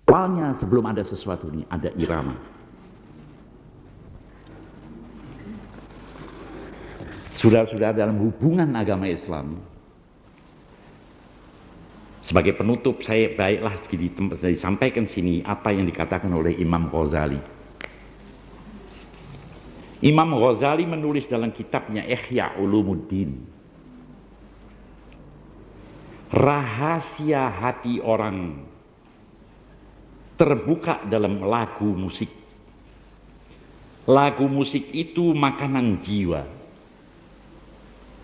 Awalnya sebelum ada sesuatu ini, ada irama. Saudara-saudara, dalam hubungan agama Islam, sebagai penutup, saya baiklah di tempat saya disampaikan sini apa yang dikatakan oleh Imam Ghazali. Imam Ghazali menulis dalam kitabnya Ihya Ulumuddin, rahasia hati orang terbuka dalam lagu musik. Lagu musik itu makanan jiwa.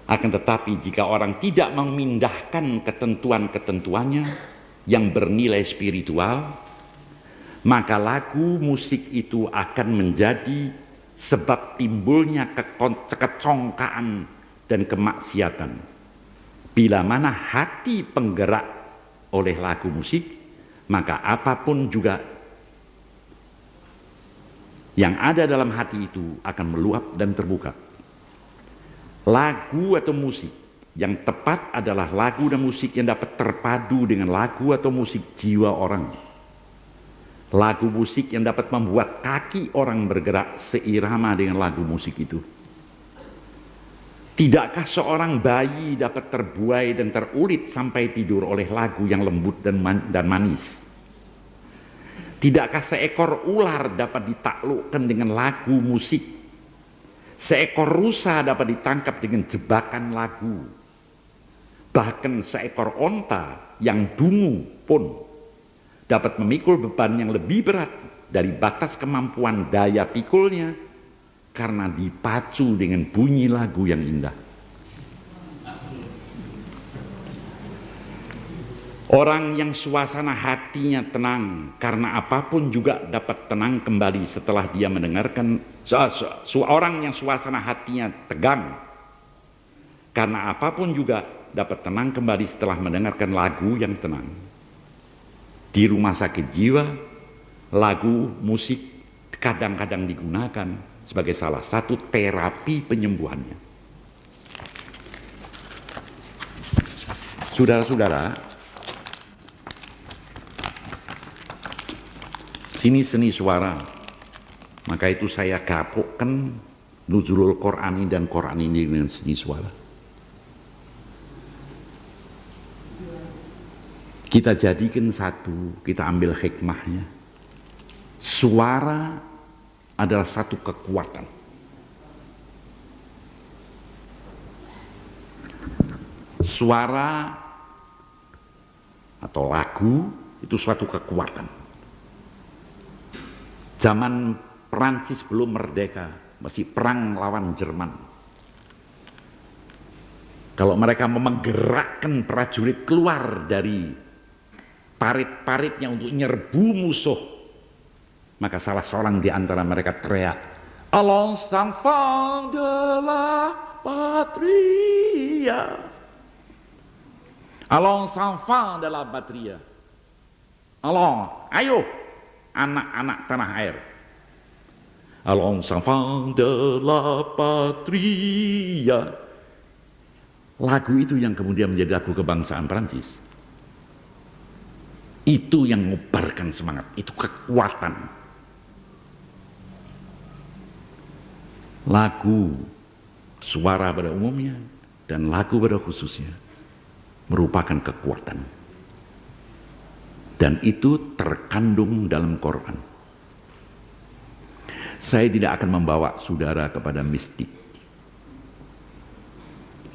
Akan tetapi jika orang tidak memindahkan ketentuan-ketentuannya yang bernilai spiritual, maka lagu musik itu akan menjadi sebab timbulnya kekecongkaan dan kemaksiatan. Bila mana hati penggerak oleh lagu musik, maka apapun juga yang ada dalam hati itu akan meluap dan terbuka. Lagu atau musik yang tepat adalah lagu dan musik yang dapat terpadu dengan lagu atau musik jiwa orang. Lagu musik yang dapat membuat kaki orang bergerak seirama dengan lagu musik itu. Tidakkah seorang bayi dapat terbuai dan terulit sampai tidur oleh lagu yang lembut dan manis? Tidakkah seekor ular dapat ditaklukkan dengan lagu musik? Seekor rusa dapat ditangkap dengan jebakan lagu. Bahkan seekor onta yang dungu pun dapat memikul beban yang lebih berat dari batas kemampuan daya pikulnya karena dipacu dengan bunyi lagu yang indah. Orang yang suasana hatinya tenang karena apapun juga dapat tenang kembali setelah dia mendengarkan. Orang yang suasana hatinya tegang karena apapun juga dapat tenang kembali setelah mendengarkan lagu yang tenang. Di rumah sakit jiwa, lagu musik kadang-kadang digunakan sebagai salah satu terapi penyembuhannya. Saudara-saudara, sini seni suara, maka itu saya gabungkan Nuzulul Qur'ani dan Qur'an ini dengan seni suara. Kita jadikan satu, kita ambil hikmahnya. Suara adalah satu kekuatan. Suara atau lagu itu suatu kekuatan. Zaman Perancis belum merdeka, masih perang lawan Jerman. Kalau mereka menggerakkan prajurit keluar dari parit-paritnya untuk nyerbu musuh, maka salah seorang di antara mereka teriak, "Allons enfants de la patrie, allons enfants de la patrie, allons, ayo anak-anak tanah air, allons enfants de la patrie." Lagu itu yang kemudian menjadi lagu kebangsaan Prancis. Itu yang mengubarkan semangat, itu kekuatan. Lagu, suara pada umumnya dan lagu pada khususnya merupakan kekuatan. Dan itu terkandung dalam Quran. Saya tidak akan membawa saudara kepada mistik.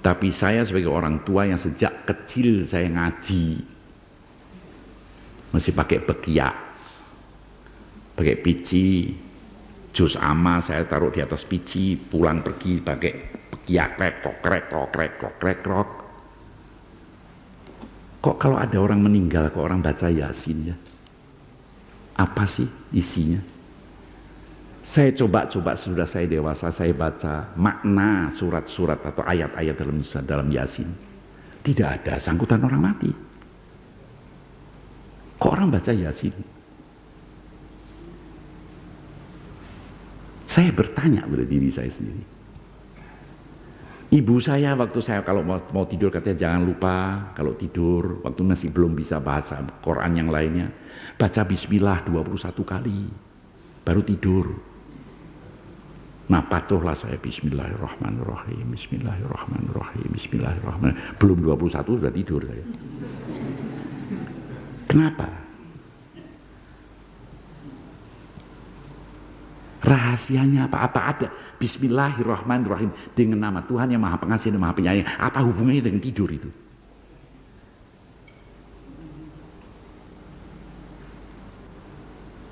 Tapi saya sebagai orang tua yang sejak kecil saya ngaji, mesti pakai bekiak, pakai pici, juz amma saya taruh di atas pici, pulang pergi pakai bekiak, krek. Kok kalau ada orang meninggal, kok orang baca Yasin ya? Apa sih isinya? Saya coba sudah saya dewasa, saya baca makna surat-surat atau ayat-ayat dalam Yasin. Tidak ada sangkutan orang mati. Kok orang baca Yasin? Saya bertanya pada diri saya sendiri. Ibu saya waktu saya kalau mau tidur katanya jangan lupa kalau tidur, waktu masih belum bisa bahasa Quran yang lainnya, baca bismillah 21 kali, baru tidur. Nah patuhlah saya bismillahirrahmanirrahim, bismillahirrahmanirrahim, bismillahirrahmanirrahim. Belum 21 sudah tidur saya. Kenapa? Rahasianya apa? Apa ada bismillahirrahmanirrahim dengan nama Tuhan yang Maha Pengasih dan Maha Penyayang? Apa hubungannya dengan tidur itu?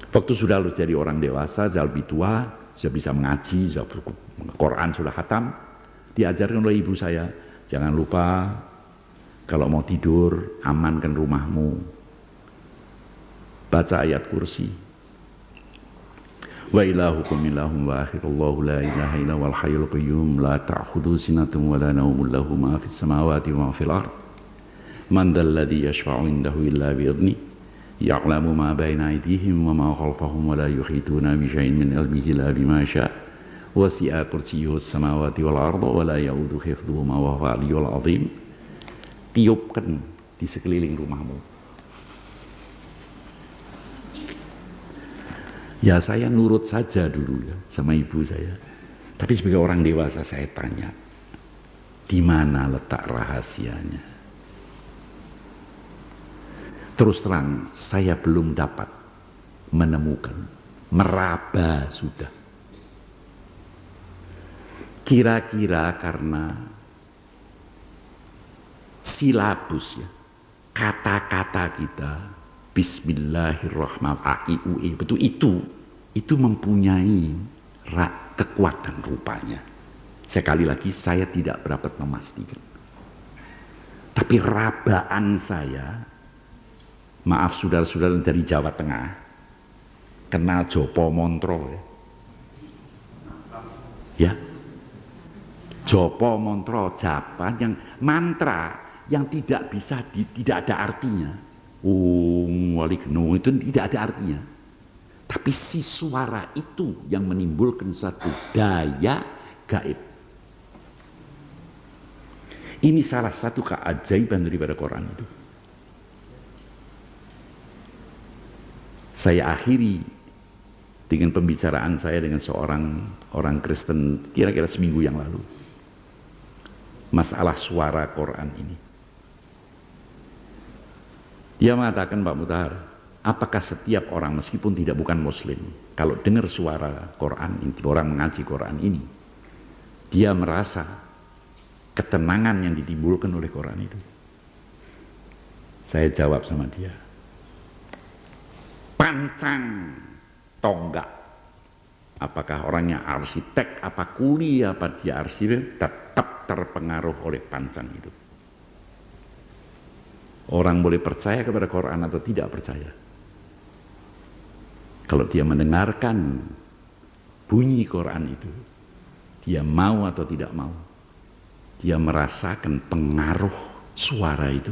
Waktu sudah harus jadi orang dewasa, sudah lebih tua, sudah bisa mengaji, sudah Quran sudah khatam, diajarkan oleh ibu saya, jangan lupa kalau mau tidur amankan rumahmu, baca ayat kursi. Wa ilahukum ilahum wahid Allahu la ilaha illa wal hayyul qayyum la ta'khudhuhu sinatun wa la nawmun lahu ma fis samawati wa ma fil ard man dhal ladzi yashfa'u indahu illa bi idhnihi ya'lamu ma baina aydihim wa ma khalfahum wa la yuhituna bi shay'in min ilmihi illa bima syaa' wasi'a kursiyyuhu as-samawati wal arda wa la ya'uduhu hifdhuhuma wa huwal 'aliyyul 'azim. Tiupkan di sekeliling rumahmu. Ya saya nurut saja dulu ya sama ibu saya. Tapi sebagai orang dewasa saya tanya, di mana letak rahasianya? Terus terang saya belum dapat menemukan, meraba sudah. Kira-kira karena silabus ya, kata-kata kita Bismillahirrahmanirrahim, betul itu mempunyai kekuatan rupanya. Sekali lagi saya tidak dapat memastikan. Tapi rabaan saya, maaf saudara-saudara dari Jawa Tengah, kenal Jopo Montro ya? Ya, Jopo Montro Japan yang mantra yang tidak bisa tidak ada artinya. Wali Genung itu tidak ada artinya, tapi si suara itu yang menimbulkan satu daya gaib. Ini salah satu keajaiban daripada Quran itu. Saya akhiri dengan pembicaraan saya dengan seorang orang Kristen kira-kira seminggu yang lalu, masalah suara Quran ini. Dia mengatakan, Pak Mutahar, apakah setiap orang meskipun bukan muslim, kalau dengar suara Quran ini, orang mengaji Quran ini, dia merasa ketenangan yang ditimbulkan oleh Quran itu? Saya jawab sama dia, pancang tonggak. Apakah orangnya arsitek, apa kuli, apa dia arsitek, tetap terpengaruh oleh pancang itu. Orang boleh percaya kepada Quran atau tidak percaya. Kalau dia mendengarkan bunyi Quran itu, dia mau atau tidak mau, dia merasakan pengaruh suara itu.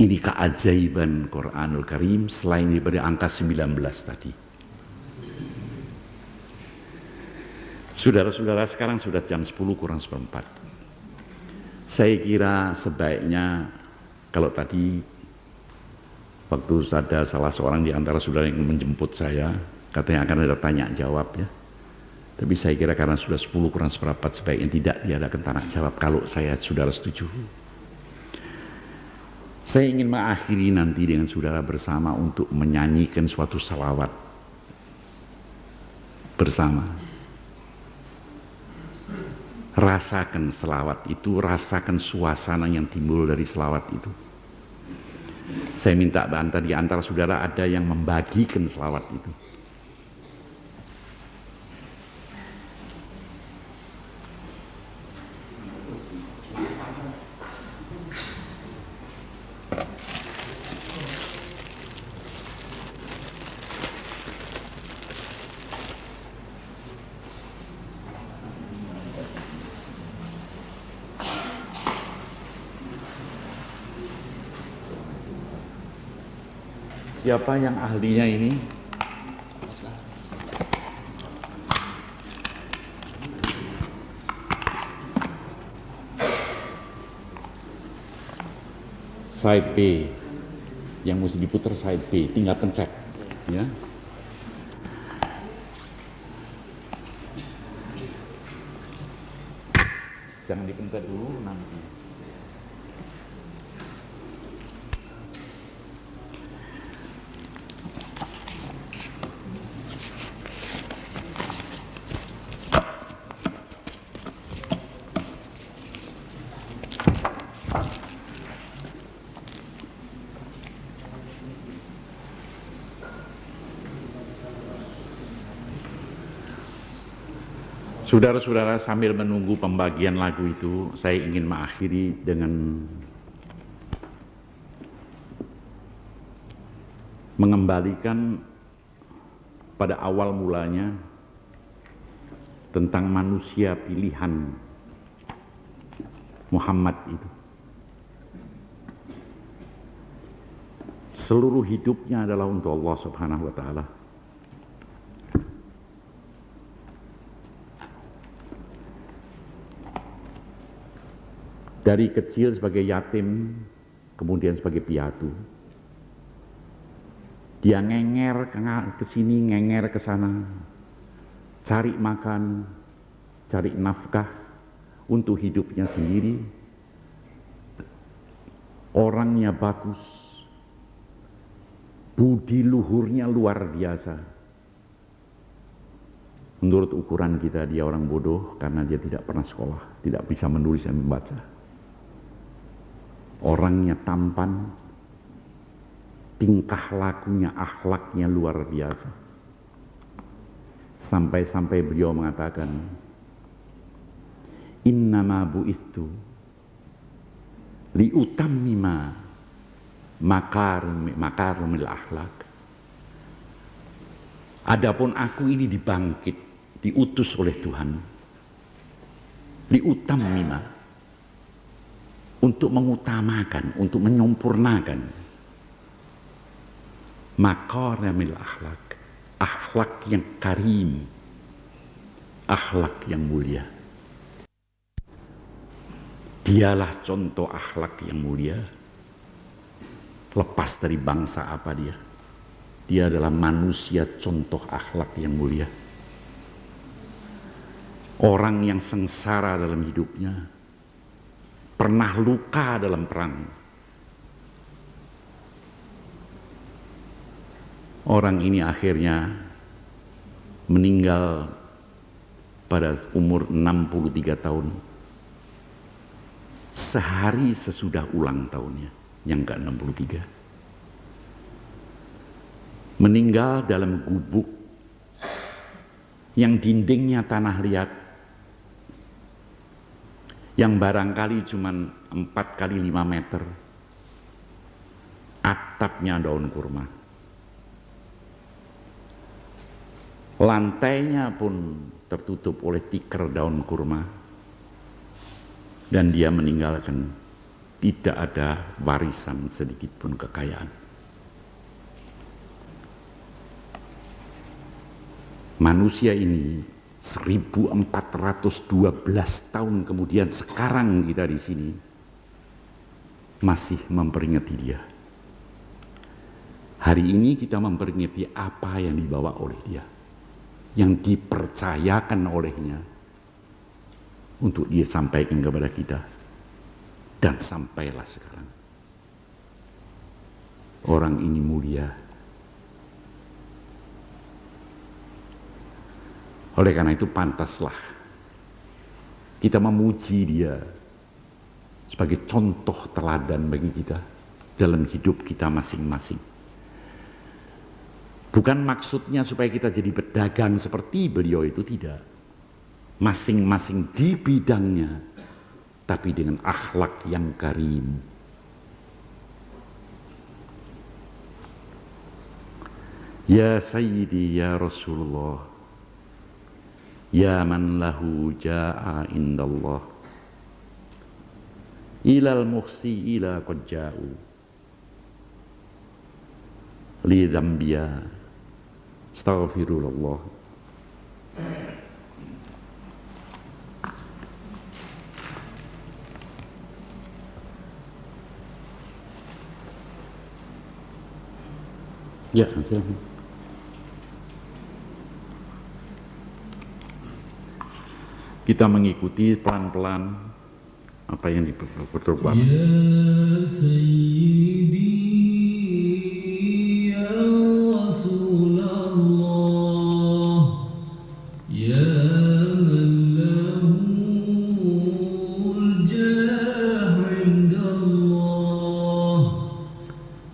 Ini keajaiban Quranul Karim selain daripada angka 19 tadi. Saudara-saudara, sekarang sudah jam 10 kurang seperempat. Saya kira sebaiknya kalau tadi waktu ada salah seorang di antara saudara yang menjemput saya, katanya akan ada tanya jawab ya. Tapi saya kira karena sudah 10 kurang seperempat sebaiknya tidak diadakan tanya jawab kalau saya saudara setuju. Saya ingin mengakhiri nanti dengan saudara bersama untuk menyanyikan suatu salawat bersama. Rasakan selawat itu, rasakan suasana yang timbul dari selawat itu. Saya minta di antara saudara ada yang membagikan selawat itu. Siapa yang ahlinya ini? side B. Yang mesti diputar side B, tinggal pencet ya. Jangan dipencet dulu nanti. Saudara-saudara, sambil menunggu pembagian lagu itu, saya ingin mengakhiri dengan mengembalikan pada awal mulanya tentang manusia pilihan Muhammad itu. Seluruh hidupnya adalah untuk Allah Subhanahu wa Ta'ala. Dari kecil sebagai yatim, kemudian sebagai piatu. Dia ngenger ke sini, ngenger ke sana, cari makan, cari nafkah untuk hidupnya sendiri. Orangnya bagus, budi luhurnya luar biasa. Menurut ukuran kita dia orang bodoh karena dia tidak pernah sekolah, tidak bisa menulis dan membaca. Orangnya tampan, tingkah lakunya, akhlaknya luar biasa. Sampai-sampai beliau mengatakan, innama bu'ithu liutammima makarimil akhlak. Adapun aku ini dibangkit, diutus oleh Tuhan, liutammima, untuk mengutamakan, untuk menyempurnakan makarimil akhlak, akhlak yang karim, akhlak yang mulia. Dialah contoh akhlak yang mulia. Lepas dari bangsa apa dia, dia adalah manusia contoh akhlak yang mulia. Orang yang sengsara dalam hidupnya, pernah luka dalam perang. Orang ini akhirnya meninggal pada umur 63 tahun. Sehari sesudah ulang tahunnya, yang ke-63. Meninggal dalam gubuk yang dindingnya tanah liat, yang barangkali cuma 4 kali 5 meter, atapnya daun kurma, lantainya pun tertutup oleh tikar daun kurma, dan dia meninggalkan tidak ada warisan sedikit pun kekayaan. Manusia ini 1412 tahun kemudian, sekarang kita di sini masih memperingati dia. Hari ini kita memperingati apa yang dibawa oleh dia, yang dipercayakan olehnya untuk dia sampaikan kepada kita, dan sampailah sekarang. Orang ini mulia. Oleh karena itu pantaslah kita memuji dia sebagai contoh teladan bagi kita dalam hidup kita masing-masing. Bukan maksudnya supaya kita jadi pedagang seperti beliau itu, tidak. Masing-masing di bidangnya, tapi dengan akhlak yang karim. Ya Sayyidi ya Rasulullah, ya man lahu ja'a indallah, ilal muhsi ila qad ja'u, li dzambiya astaghfirullah. Ya, silakan. Kita mengikuti pelan-pelan apa yang diperbuat. Ya Sayyidi ya Rasulullah ya man lahul jah indallah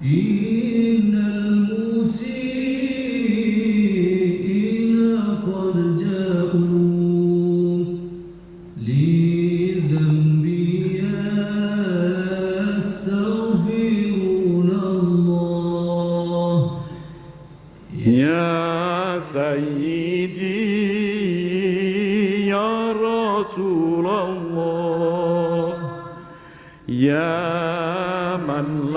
innal musii'ina qad ja'u لذنبي يستغفرون الله Ya Sayyidi ya Rasulullah ya man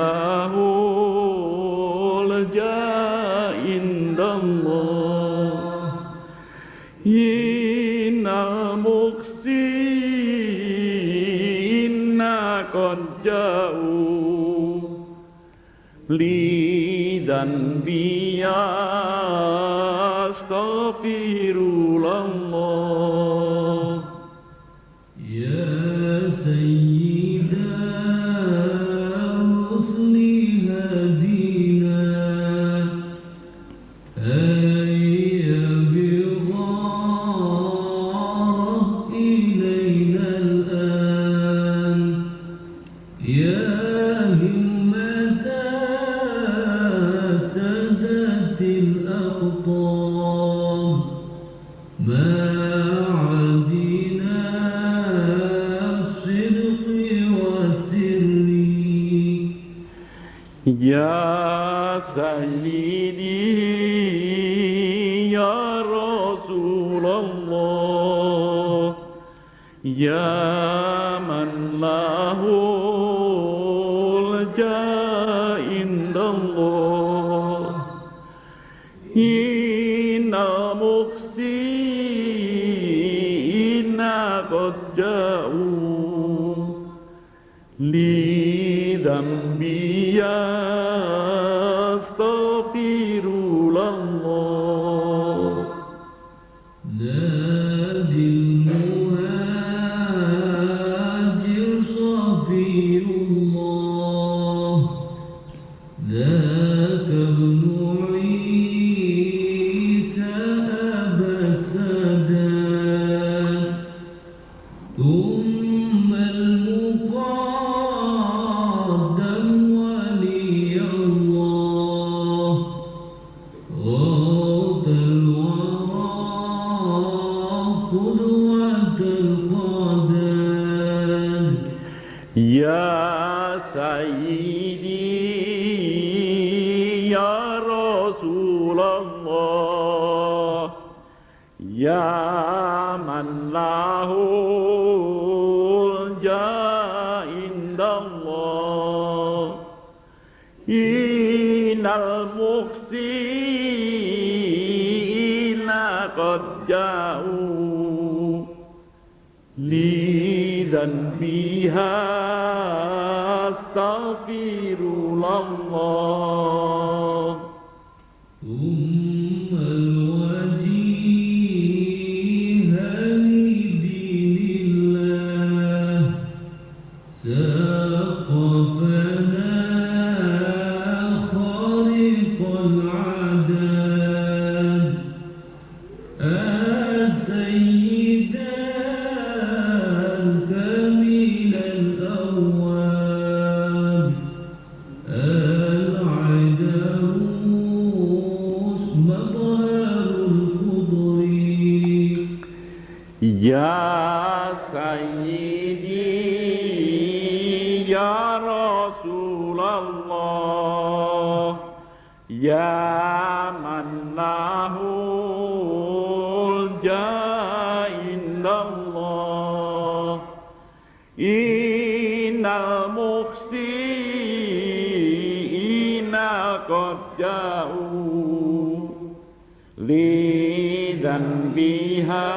lahul ja indallah innal muhsinina qad ja'u lidan astaghfirullah. يا سيد الرسل هدينا هيا بغار إلينا الآن يا همة سادة الأقطاب ما عدنا الصدق والسر Ya Sayyidi ya Rasulullah ya man lahul ja indallah innal muhsinina qad ja'u lidambi astaghfirullah. نادي المهاجر صفي الله ذاك ابن عيسى أبا السادات ثم المقدم ولي الله غوث الورى قدوة القادات Ya Sayyidi ya Rasulullah ya man lahul ja indallah innal muhsinina qad ja'u lidan biha astaghfirullah. ثم الوجيه لدين الله سقفنا خارق العداد السيد الكامل الأواب العدروس مظهر القدر Ya Sayyidi ya Rasulullah ya man lahul ja indallah innal muhsinina qad ja'u lidan biha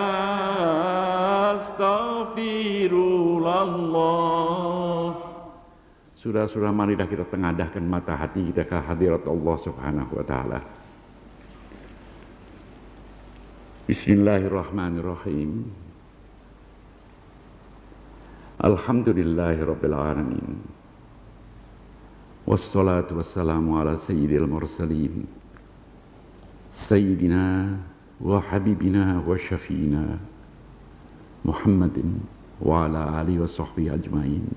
astaghfirullah. Sudah marilah kita tengadahkan mata hati kita ke hadirat Allah Subhanahu wa taala. Bismillahirrahmanirrahim. Alhamdulillahirabbil alamin. Wassalatu wassalamu ala sayyidil mursalin. Sayyidina wa habibina wa syafiina Muhammadin wa ala alihi wa sahbihi ajmain.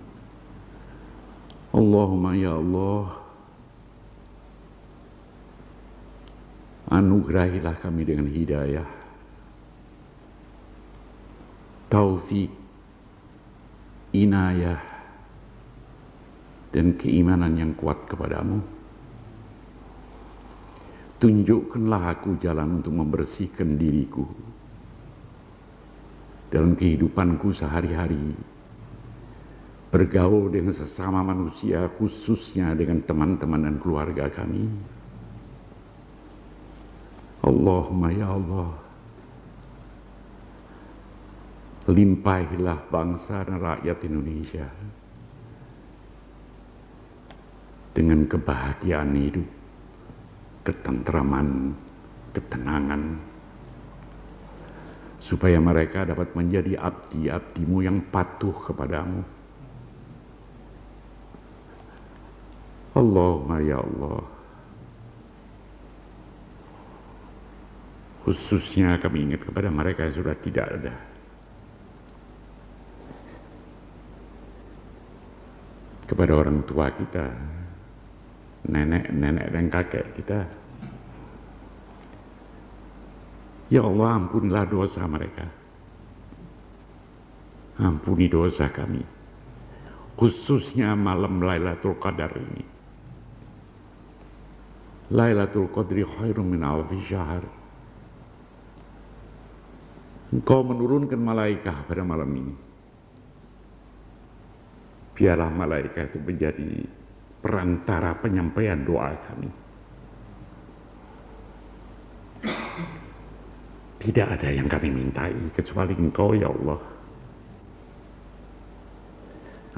Allahumma ya Allah, anugerahilah kami dengan hidayah, taufik, inayah, dan keimanan yang kuat kepadamu. Tunjukkanlah aku jalan untuk membersihkan diriku dalam kehidupanku sehari-hari, bergaul dengan sesama manusia, khususnya dengan teman-teman dan keluarga kami. Allahumma ya Allah, limpahilah bangsa dan rakyat Indonesia dengan kebahagiaan hidup, ketentraman, ketenangan, supaya mereka dapat menjadi abdi-abdimu yang patuh kepadamu. Allahumma ya Allah, khususnya kami ingat kepada mereka yang sudah tidak ada. Kepada orang tua kita, nenek dan kakek kita. Ya Allah, ampunilah dosa mereka. Ampuni dosa kami. Khususnya malam Lailatul Qadar ini. Lailatul Qadri khairun min alfi syahr. Engkau menurunkan malaikat pada malam ini. Biarlah malaikat itu menjadi perantara penyampaian doa kami. Tidak ada yang kami mintai kecuali Engkau ya Allah.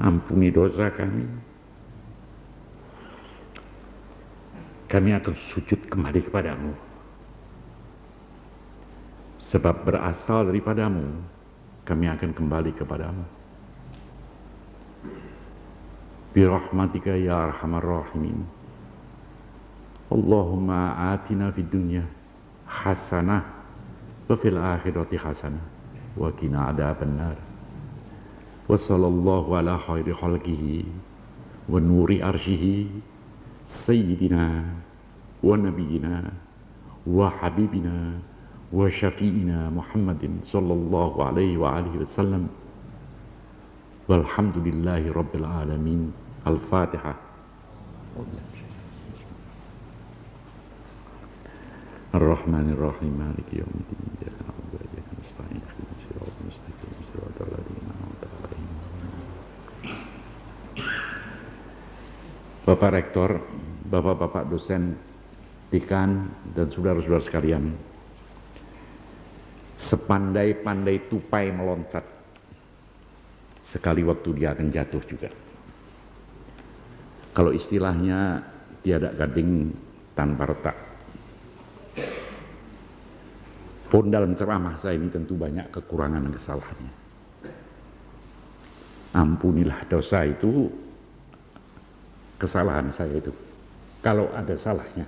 Ampuni dosa kami. Kami akan sujud kembali kepadamu. Sebab berasal daripadamu, kami akan kembali kepadamu. Birahmatika ya arhamar rahimin. Allahumma atina fid dunya hasanah wa fil akhirati hasanah wa qina adzabannar. Wa sallallahu ala khairi khalqihi wa nuri arsyihi sayyidina wa nabiyina wa habibina wa syafi'ina Muhammadin sallallahu alaihi wa alihi wasallam. Walhamdulillahi rabbil alamin. Al-Fatihah. Ar-Rahmanir-Rahim, Maliki yaumiddin. Iyyaka na'budu wa iyyaka nasta'in. Ihdinas siratal mustaqim, siratal ladzina an'amta 'alaihim. Bapak Rektor, Bapak-bapak dosen, dekan, dan saudara-saudara sekalian, sepandai-pandai tupai meloncat, sekali waktu dia akan jatuh juga. Kalau istilahnya tiada gading tanpa retak. Pun dalam ceramah saya ini tentu banyak kekurangan dan kesalahannya. Ampunilah dosa itu, kesalahan saya itu, kalau ada salahnya.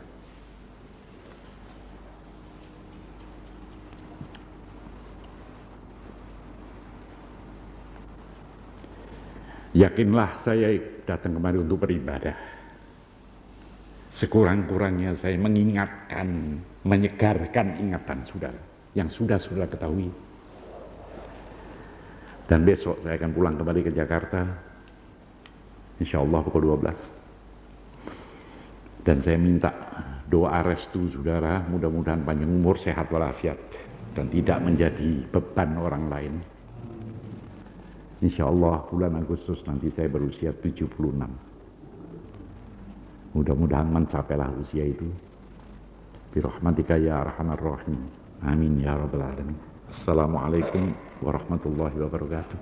Yakinlah saya datang kemari untuk beribadah. Sekurang-kurangnya saya mengingatkan, menyegarkan ingatan saudara yang sudah ketahui. Dan besok saya akan pulang kembali ke Jakarta, insya Allah pukul 12. Dan saya minta doa restu saudara, mudah-mudahan panjang umur, sehat walafiat, dan tidak menjadi beban orang lain. Insya Allah bulan Agustus nanti saya berusia 76. Mudah-mudahan mencapailah usia itu. Birahmatika ya arhamar rahim. Amin ya rabbal alamin. Assalamualaikum warahmatullahi wabarakatuh.